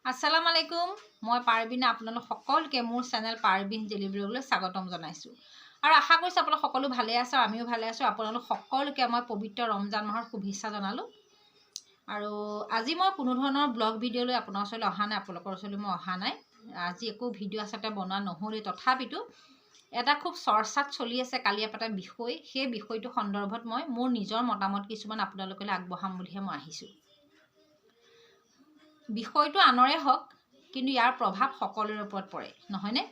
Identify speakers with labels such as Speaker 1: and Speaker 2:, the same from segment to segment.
Speaker 1: আসসালামু আলাইকুম মই পাৰবিনা আপোনালোক সকলোকে মোৰ চেনেল পাৰবিন ডেইলি ব্লগলৈ স্বাগতম জনাইছো আৰু আশা কৰিছো আপোনালোক সকলো ভালে আছে আমিও ভালে আছো আপোনালোক সকলোকে মই পবিত্ৰ ৰমজান মাহৰ শুভেচ্ছা জনালো আৰু আজি মই কোনো ধৰণৰ ব্লগ ভিডিঅ' লৈ আপোনাৰ ওচৰলৈ অহা নাই আপোনালোকৰ ওচৰলৈ মই অহা নাই আজি একো ভিডিঅ' আছতে বনোৱা নহ'লে তথাপিতো এটা খুব চৰ্চাত চলি আছে কালি এটা বিষয় সেই বিষয়টো সন্দৰ্ভত মই মোৰ নিজৰ মতামত কিছুমান আপোনালোকলৈ আগবঢ়াম বুলিহে মই আহিছো বিষয়টো আনৰে হওক কিন্তু ইয়াৰ প্ৰভাৱ সকলোৰে ওপৰত পৰে নহয়নে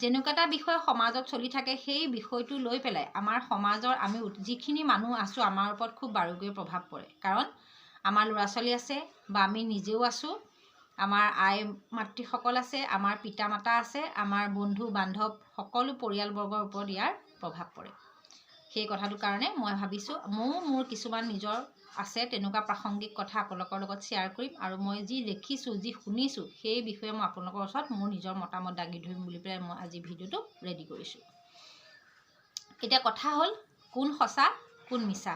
Speaker 1: যেনেকুৱা এটা বিষয় সমাজত চলি থাকে সেই বিষয়টো লৈ পেলাই আমাৰ সমাজৰ আমি যিখিনি মানুহ আছো আমাৰ ওপৰত খুব বাৰুকৈ প্ৰভাৱ পৰে কাৰণ আমাৰ ল'ৰা ছোৱালী আছে বা আমি নিজেও আছো আমাৰ আই মাতৃসকল আছে আমাৰ পিতা মাতা আছে আমাৰ বন্ধু বান্ধৱ সকলো পৰিয়ালবৰ্গৰ ওপৰত ইয়াৰ প্ৰভাৱ পৰে সেই কথাটো কাৰণে মই ভাবিছো মোৰ কিছুমান নিজৰ আছে তেনেকুৱা প্ৰাসংগিক কথা আপোনালোকৰ লগত শ্বেয়াৰ কৰিম আৰু মই যি দেখিছো যি শুনিছো সেই বিষয়ে মই আপোনালোকৰ ওচৰত মোৰ নিজৰ মতামত দাঙি ধৰিম বুলি পেলাই মই আজি ভিডিঅ'টো ৰেডি কৰিছো এটা কথা হ'ল কোন সঁচা কোন মিছা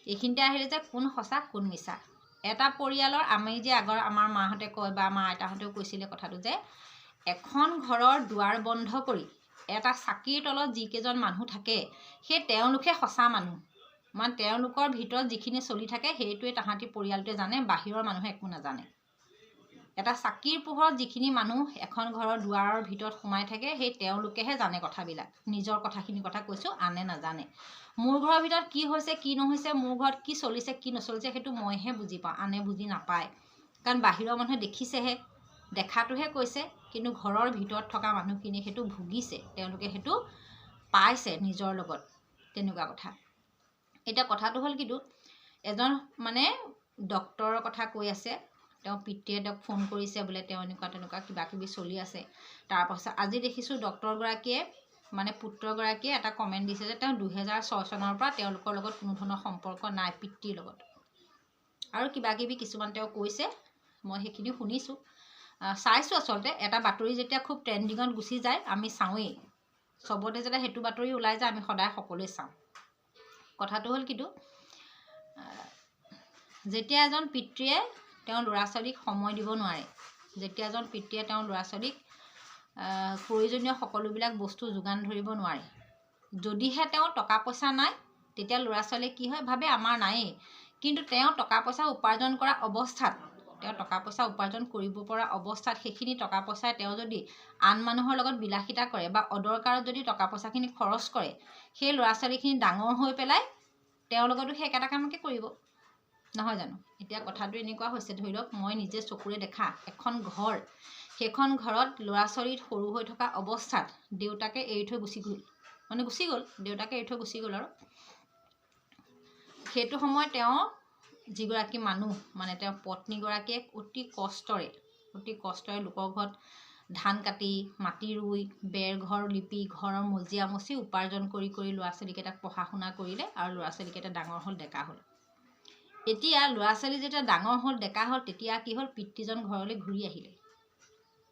Speaker 1: এইখিনিতে আহিলে যে কোন সঁচা কোন মিছা এটা পৰিয়ালৰ আমি যে আগৰ আমাৰ মাহঁতে কয় বা আমাৰ আইতাহঁতেও কৈছিলে কথাটো যে এখন ঘৰৰ দুৱাৰ বন্ধ কৰি এটা চাকিৰ তলত যিকেইজন মানুহ থাকে সেই তেওঁলোকে সঁচা মানুহ মানে তেওঁলোকৰ ভিতৰত যিখিনি চলি থাকে সেইটোৱে তাহাঁতি পৰিয়ালটোৱে জানে বাহিৰৰ মানুহে একো নাজানে এটা চাকিৰ পোহৰত যিখিনি মানুহ এখন ঘৰৰ দুৱাৰৰ ভিতৰত সোমাই থাকে সেই তেওঁলোকেহে জানে কথাবিলাক নিজৰ কথাখিনি কথা কৈছো আনে নাজানে মোৰ ঘৰৰ ভিতৰত কি হৈছে কি নহৈছে মোৰ ঘৰত কি চলিছে কি নচলিছে সেইটো মইহে বুজি পাওঁ আনে বুজি নাপায় কাৰণ বাহিৰৰ মানুহে দেখিছেহে দেখাটোহে কৈছে কিন্তু ঘৰৰ ভিতৰত থকা মানুহখিনি সেইটো ভুগিছে তেওঁলোকে সেইটো পাইছে নিজৰ লগত তেনেকুৱা কথা এটা কথাটো হ'ল কিন্তু এজন মানে ডক্টৰৰ কথা কৈ আছে তেওঁ পিতৃয়ে তেওঁক ফোন কৰিছে বোলে তেওঁ এনেকুৱা কিবা কিবি চলি আছে তাৰপাছত আজি দেখিছোঁ ডক্টৰগৰাকীয়ে মানে পুত্ৰগৰাকীয়ে এটা কমেণ্ট দিছে যে তেওঁ 2006 চনৰ পৰা তেওঁলোকৰ লগত কোনো ধৰণৰ সম্পৰ্ক নাই পিতৃৰ লগত আৰু কিবা কিবি কিছুমান তেওঁ কৈছে মই সেইখিনি শুনিছোঁ চাইছোঁ আচলতে এটা বাতৰি যেতিয়া খুব ট্ৰেণ্ডিঙত গুচি যায় আমি চাওঁৱেই চবতে যেতিয়া সেইটো বাতৰি ওলাই যায় আমি সদায় সকলোৱে চাওঁ কথাটো হ'ল কিন্তু যেতিয়া এজন পিতৃয়ে তেওঁৰ ল'ৰা ছোৱালীক সময় দিব নোৱাৰে যেতিয়া এজন পিতৃয়ে তেওঁৰ ল'ৰা ছোৱালীক প্ৰয়োজনীয় সকলোবিলাক বস্তু যোগান ধৰিব নোৱাৰে যদিহে তেওঁ টকা পইচা নাই তেতিয়া ল'ৰা ছোৱালীয়ে কি হয় ভাবে আমাৰ নায়েই কিন্তু তেওঁ টকা পইচা উপাৰ্জন কৰা অৱস্থাত তেওঁ টকা পইচা উপাৰ্জন কৰিব পৰা অৱস্থাত সেইখিনি টকা পইচাই তেওঁ যদি আন মানুহৰ লগত বিলাসিতা কৰে বা অদৰকাৰত যদি টকা পইচাখিনি খৰচ কৰে সেই ল'ৰা ছোৱালীখিনি ডাঙৰ হৈ পেলাই তেওঁৰ লগতো সেই একেটা কামকে কৰিব নহয় জানো এতিয়া কথাটো এনেকুৱা হৈছে ধৰি লওক মই নিজে চকুৰে দেখা এখন ঘৰ সেইখন ঘৰত ল'ৰা ছোৱালী সৰু হৈ থকা অৱস্থাত দেউতাকে এৰি থৈ গুচি গ'ল দেউতাকে এৰি থৈ গুচি গ'ল আৰু সেইটো সময়ত তেওঁ যিগৰাকী মানুহ মানে তেওঁৰ পত্নীগৰাকীয়ে অতি কষ্টৰে লোকৰ ঘৰত ধান কাটি মাটি ৰুই বেৰ ঘৰ লিপি ঘৰৰ মজিয়া মচি উপাৰ্জন কৰি ল'ৰা ছোৱালীকেইটাক পঢ়া শুনা কৰিলে আৰু ল'ৰা ছোৱালীকেইটা ডাঙৰ হ'ল ডেকা হ'ল এতিয়া ল'ৰা ছোৱালী যেতিয়া ডাঙৰ হ'ল ডেকা হ'ল তেতিয়া কি হ'ল পিতৃজন ঘৰলৈ ঘূৰি আহিলে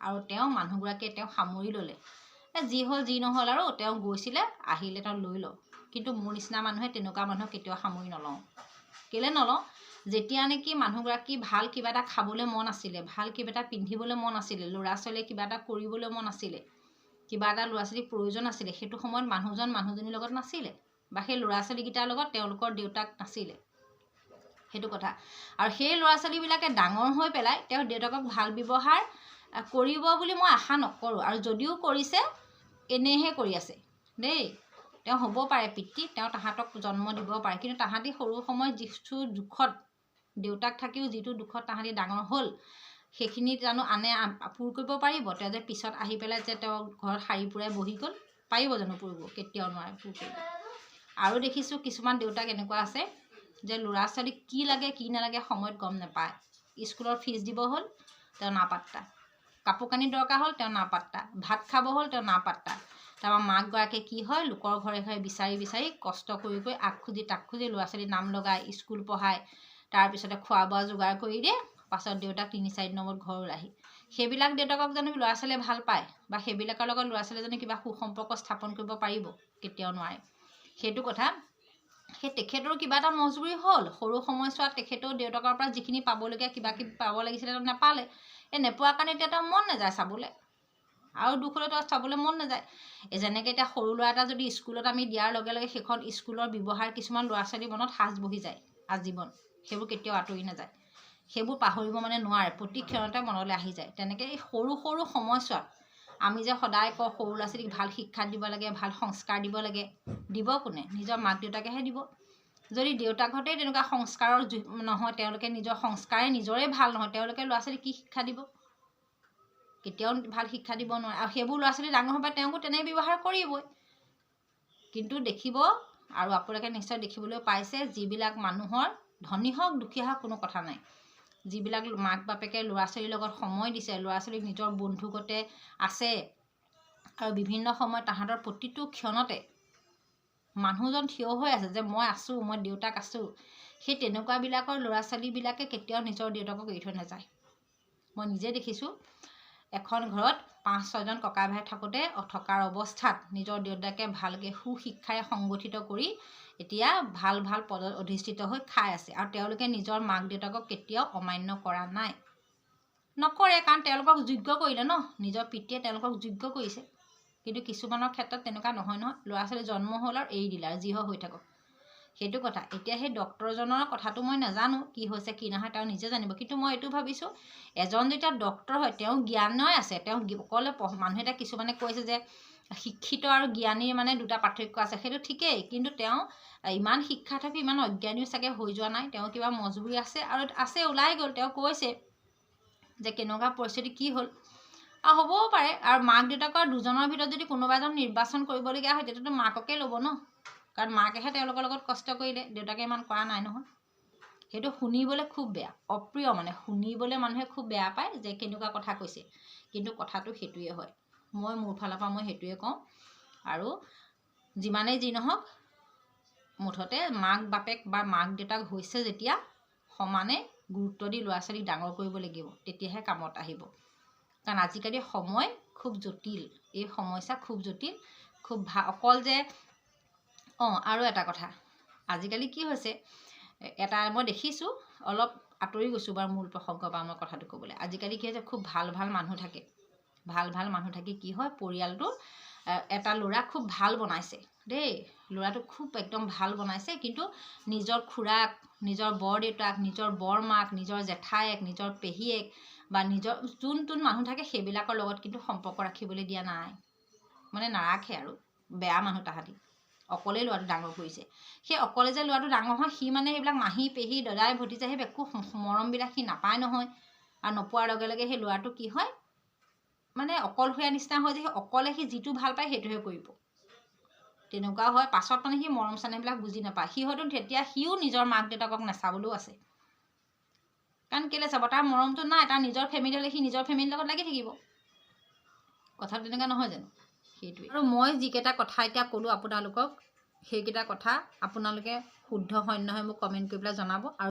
Speaker 1: আৰু তেওঁ মানুহগৰাকীয়ে তেওঁ সামৰি ল'লে যি হ'ল যি নহ'ল আৰু তেওঁ গৈছিলে আহিলে তেওঁ লৈ লওঁ কিন্তু মোৰ নিচিনা মানুহে তেনেকুৱা মানুহক কেতিয়াও সামৰি নলওঁ কেলৈ নলওঁ যেতিয়া নেকি মানুহগৰাকী ভাল কিবা এটা খাবলৈ মন আছিলে ভাল কিবা এটা পিন্ধিবলৈ মন আছিলে ল'ৰা ছোৱালীয়ে কিবা এটা কৰিবলৈ মন আছিলে কিবা এটা ল'ৰা ছোৱালীৰ প্ৰয়োজন আছিলে সেইটো সময়ত মানুহজনীৰ লগত নাছিলে বা সেই ল'ৰা ছোৱালীকেইটাৰ লগত তেওঁলোকৰ দেউতাক নাছিলে সেইটো কথা আৰু সেই ল'ৰা ছোৱালীবিলাকে ডাঙৰ হৈ পেলাই তেওঁ দেউতাকক ভাল ব্যৱহাৰ কৰিব বুলি মই আশা নকৰোঁ আৰু যদিও কৰিছে এনেহে কৰি আছে দেই তেওঁ হ'ব পাৰে পিতৃ তেওঁ তাহাঁতক জন্ম দিব পাৰে কিন্তু তাহাঁতি সৰু সময়ত যিটো দুখত দেউতাক থাকিও যিটো দুখত তাহাঁতি ডাঙৰ হ'ল সেইখিনি জানো আনে পূৰ কৰিব পাৰিব তেওঁ যে পিছত আহি পেলাই যে তেওঁ ঘৰত শাৰী পুৰাই বহি গ'ল পাৰিব জানো পূৰিব কেতিয়াও নোৱাৰে পূৰ কৰিব আৰু দেখিছোঁ কিছুমান দেউতাক এনেকুৱা আছে যে ল'ৰা ছোৱালীক কি লাগে কি নালাগে সময়ত গম নাপায় স্কুলৰ ফিজ দিব হ'ল তেওঁ নাপাত্তা কাপোৰ কানি দৰকাৰ হ'ল তেওঁ নাপাত্তা ভাত খাব হ'ল তেওঁ নাপাত্তা তাৰপৰা মাকগৰাকীয়ে কি হয় লোকৰ ঘৰে ঘৰে বিচাৰি কষ্ট কৰি আগ খুজি তাক খুজি ল'ৰা ছোৱালী নাম লগাই স্কুল পঢ়ায় তাৰপিছতে খোৱা বোৱা যোগাৰ কৰি দিয়ে পাছত দেউতাক 3-4 নম্বৰত ঘৰ ওলাহি সেইবিলাক দেউতাকক জানো ল'ৰা ছোৱালীয়ে ভাল পায় বা সেইবিলাকৰ লগত ল'ৰা ছোৱালীয়ে জানো কিবা সুসম্পৰ্ক স্থাপন কৰিব পাৰিব কেতিয়াও নোৱাৰে সেইটো কথা সেই তেখেতৰ কিবা এটা মজবুৰি হ'ল, সৰু সময়ছোৱাত তেখেতেও দেউতাকৰ পৰা যিখিনি পাবলগীয়া কিবা কিবি পাব লাগিছিলে তেওঁ নাপালে। এই নোপোৱাৰ কাৰণে এতিয়া তেওঁৰ মন নাযায় চাবলৈ, আৰু দুখ হ'লে তেওঁ চাবলৈ মন নাযায়। যেনেকৈ এতিয়া সৰু ল'ৰা এটা যদি স্কুলত আমি দিয়াৰ লগে লগে সেইখন স্কুলৰ ব্যৱহাৰ কিছুমান ল'ৰা ছোৱালীৰ মনত সাজ বহি যায় আজীৱন, সেইবোৰ কেতিয়াও আঁতৰি নাযায়, সেইবোৰ পাহৰিব মানে নোৱাৰে, প্ৰতি ক্ষণতে মনলৈ আহি যায়। তেনেকৈ এই সৰু সৰু সময়ছোৱাত আমি যে সদায় কওঁ সৰু ল'ৰা ছোৱালীক ভাল শিক্ষা দিব লাগে, ভাল সংস্কাৰ দিব লাগে, দিব কোনে? নিজৰ মাক দেউতাকেহে দিব। যদি দেউতাকহঁতেই তেনেকুৱা সংস্কাৰৰ নহয়, তেওঁলোকে নিজৰ সংস্কাৰে নিজৰে ভাল নহয়, তেওঁলোকে ল'ৰা ছোৱালীক কি শিক্ষা দিব? কেতিয়াও ভাল শিক্ষা দিব নোৱাৰে। আৰু সেইবোৰ ল'ৰা ছোৱালী ডাঙৰ হ'ব তেওঁকো তেনে ব্যৱহাৰ কৰিবই। কিন্তু দেখিব, আৰু আপোনালোকে নিশ্চয় দেখিবলৈ পাইছে, যিবিলাক মানুহৰ ধনী হওক দুখীয়া হওক কোনো কথা নাই, যিবিলাক মাক বাপেকে ল'ৰা ছোৱালীৰ লগত সময় দিছে, ল'ৰা ছোৱালীক নিজৰ বন্ধুগতে আছে, আৰু বিভিন্ন সময়ত তাহাঁতৰ প্ৰতিটো ক্ষণতে মানুহজন থিয় হৈ আছে যে মই আছোঁ, মই দেউতাক আছোঁ, সেই তেনেকুৱাবিলাকৰ ল'ৰা ছোৱালীবিলাকে কেতিয়াও নিজৰ দেউতাকক এৰি থৈ নাযায়। মই নিজে দেখিছোঁ, এখন ঘৰত 5-6জন ককা ভাই থাকোঁতে থকাৰ অৱস্থাত নিজৰ দেউতাকে ভালকৈ সুশিক্ষাৰে সংগঠিত কৰি এতিয়া ভাল ভাল পদত অধিষ্ঠিত হৈ খাই আছে, আৰু তেওঁলোকে নিজৰ মাক দেউতাকক কেতিয়াও অমান্য কৰা নাই, নকৰে, কাৰণ তেওঁলোকক যোগ্য কৰিলে ন, নিজৰ পিতৃয়ে তেওঁলোকক যোগ্য কৰিছে। কিন্তু কিছুমানৰ ক্ষেত্ৰত তেনেকুৱা নহয় নহয়, ল'ৰা ছোৱালী জন্ম হ'ল আৰু এৰি দিলে আৰু যি হয় হৈ থাকক, সেইটো কথা। এতিয়া সেই ডক্তৰজনৰ কথাটো মই নাজানো কি হৈছে কি নহয়, তেওঁ নিজে জানিব। কিন্তু মই এইটো ভাবিছোঁ, এজন যেতিয়া ডক্তৰ হয় তেওঁ জ্ঞানই আছে, তেওঁ অকলে মানুহে এতিয়া কিছুমানে কৈছে যে শিক্ষিত আৰু জ্ঞানীৰ মানে দুটা পাৰ্থক্য আছে, সেইটো ঠিকেই, কিন্তু তেওঁ ইমান শিক্ষা থাকি ইমান অজ্ঞানীও চাগে হৈ যোৱা নাই, তেওঁ কিবা মজবুৰি আছে, আৰু আছে ওলাই গ'ল, তেওঁ কৈছে যে কেনেকুৱা পৰিস্থিতি কি হ'ল, আৰু হ'বও পাৰে। আৰু মাক দেউতাকৰ দুজনৰ ভিতৰত যদি কোনোবা এজন নিৰ্বাচন কৰিবলগীয়া হয় তেতিয়াতো মাককে ল'ব ন, কাৰণ মাকেহে তেওঁলোকৰ লগত কষ্ট কৰিলে, দেউতাকে ইমান কৰা নাই নহয়। সেইটো শুনিবলৈ খুব বেয়া, অপ্ৰিয়, মানে শুনিবলৈ মানুহে খুব বেয়া পায় যে কেনেকুৱা কথা কৈছে, কিন্তু কথাটো সেইটোৱে হয়। মই মোৰ ফালৰ পৰা মই সেইটোৱে কওঁ। আৰু যিমানেই যি নহওক, মুঠতে মাক বাপেক বা মাক দেউতাক হৈছে যেতিয়া সমানে গুৰুত্ব দি ল'ৰা ছোৱালীক ডাঙৰ কৰিব লাগিব, তেতিয়াহে কামত আহিব। কাৰণ আজিকালি সময় খুব জটিল, এই সমস্যা খুব জটিল, খুব ভাল। অকল যে আৰু এটা কথা, আজিকালি কি হৈছে, এটা মই দেখিছোঁ, অলপ আঁতৰি গৈছোঁ বাৰু মূল প্ৰসংগৰ পৰা মই কথাটো ক'বলৈ। আজিকালি কি হৈছে, খুব ভাল ভাল মানুহ থাকে, ভাল ভাল মানুহ থাকি কি হয়, পৰিয়ালটো এটা ল'ৰা খুব ভাল বনাইছে দেই, ল'ৰাটো খুব একদম ভাল বনাইছে, কিন্তু নিজৰ খুৰাক, নিজৰ বৰদেউতাক, নিজৰ বৰমাক, নিজৰ জেঠায়েক, নিজৰ পেহীয়েক বা নিজৰ যোন মানুহ থাকে সেইবিলাকৰ লগত কিন্তু সম্পৰ্ক ৰাখিবলৈ দিয়া নাই, মানে নাৰাখে, আৰু বেয়া মানুহ তাহাঁতি। অকলেই ল'ৰাটো ডাঙৰ কৰিছে, সেই অকলে যে ল'ৰাটো ডাঙৰ হয়, সি মানে সেইবিলাক মাহী পেহী দদাই ভতিজা সেই একো মৰমবিলাক সি নাপায় নহয়, আৰু নোপোৱাৰ লগে লগে সেই ল'ৰাটো কি হয়, মানে অকলশৰীয়া নিচিনা হয় যে, সেই অকলে সি যিটো ভাল পায় সেইটোহে কৰিব, তেনেকুৱা হয়। পাছত মানে সি মৰম চেনেহবিলাক বুজি নাপায়, সি হয়তো তেতিয়া সিও নিজৰ মাক দেউতাকক নাচাবলৈও আছে, কাৰণ কেলৈ চাব, তাৰ মৰমটো নাই, তাৰ নিজৰ ফেমিলি হ'লে সি নিজৰ ফেমিলিৰ লগত লাগি থাকিব, কথাটো তেনেকুৱা নহয় জানো? সেইটোৱে। আৰু মই যিকেইটা কথা এতিয়া ক'লোঁ আপোনালোকক, সেইকেইটা কথা আপোনালোকে শুদ্ধ হয় নহয় মোক কমেণ্ট কৰি পেলাই জনাব। আৰু